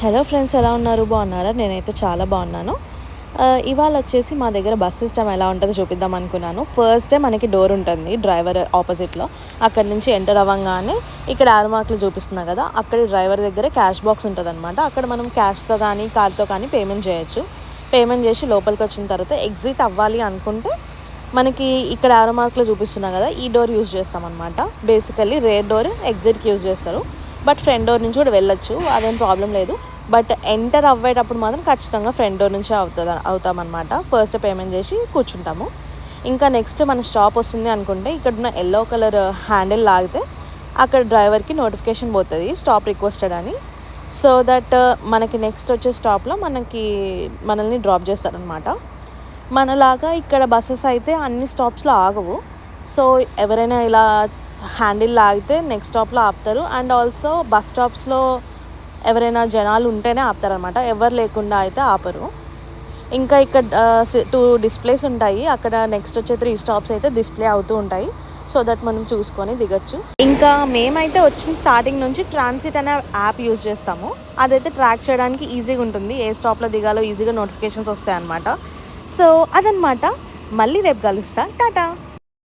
Hello friends, ఎలా ఉన్నారు? బాగున్నారా? నేనైతే చాలా బాగున్నాను. ఇవాళ వచ్చేసి మా దగ్గర బస్ సిస్టమ్ ఎలా ఉంటుందో చూపిద్దాం అనుకున్నాను. ఫస్టే మనకి డోర్ ఉంటుంది డ్రైవర్ ఆపోజిట్లో. అక్కడి నుంచి ఎంటర్ అవ్వగానే ఇక్కడ ఆరో మార్కులు చూపిస్తున్నా కదా, అక్కడ డ్రైవర్ దగ్గర క్యాష్ బాక్స్ ఉంటుందన్నమాట. అక్కడ మనం క్యాష్తో కానీ కార్డ్తో కానీ పేమెంట్ చేయొచ్చు. పేమెంట్ చేసి లోపలికి వచ్చిన తర్వాత ఎగ్జిట్ అవ్వాలి అనుకుంటే మనకి ఇక్కడ ఆరో మార్కులు చూపిస్తున్నా కదా, ఈ డోర్ యూజ్ చేస్తామన్నమాట. బేసికల్లీ రేర్ డోర్ ఎగ్జిట్కి యూజ్ చేస్తారు. బట్ ఫ్రంట్ డోర్ నుంచి కూడా వెళ్ళొచ్చు, అదేం ప్రాబ్లం లేదు. బట్ ఎంటర్ అవ్వేటప్పుడు మాత్రం ఖచ్చితంగా ఫ్రంట్ డోర్ నుంచి అవుతామన్నమాట. ఫస్ట్ పేమెంట్ చేసి కూర్చుంటాము. ఇంకా నెక్స్ట్ మన స్టాప్ వస్తుంది అనుకుంటే ఇక్కడున్న ఎల్లో కలర్ హ్యాండిల్ లాగితే అక్కడ డ్రైవర్కి నోటిఫికేషన్ పోతుంది స్టాప్ రిక్వెస్టెడ్ అని. సో దట్ మనకి నెక్స్ట్ వచ్చే స్టాప్లో మనల్ని డ్రాప్ చేస్తారనమాట. మనలాగా ఇక్కడ బస్సెస్ అయితే అన్ని స్టాప్స్లో ఆగవు. సో ఎవరైనా ఇలా హ్యాండిల్ లాగితే నెక్స్ట్ స్టాప్లో ఆపుతారు. అండ్ ఆల్సో బస్ స్టాప్స్లో ఎవరైనా జనాలు ఉంటేనే ఆపుతారనమాట, ఎవరు లేకుండా అయితే ఆపరు. ఇంకా ఇక్కడ 2 డిస్ప్లేస్ ఉంటాయి. అక్కడ నెక్స్ట్ వచ్చే 3 స్టాప్స్ అయితే డిస్ప్లే అవుతూ ఉంటాయి. సో దట్ మనం చూసుకొని దిగచ్చు. ఇంకా మేమైతే వచ్చిన స్టార్టింగ్ నుంచి ట్రాన్సిట్ అనే యాప్ యూజ్ చేస్తాము. అదైతే ట్రాక్ చేయడానికి ఈజీగా ఉంటుంది. ఏ స్టాప్లో దిగాలో ఈజీగా నోటిఫికేషన్స్ వస్తాయి అన్నమాట. సో అదనమాట. మళ్ళీ రేపు కలుస్తా. టాటా.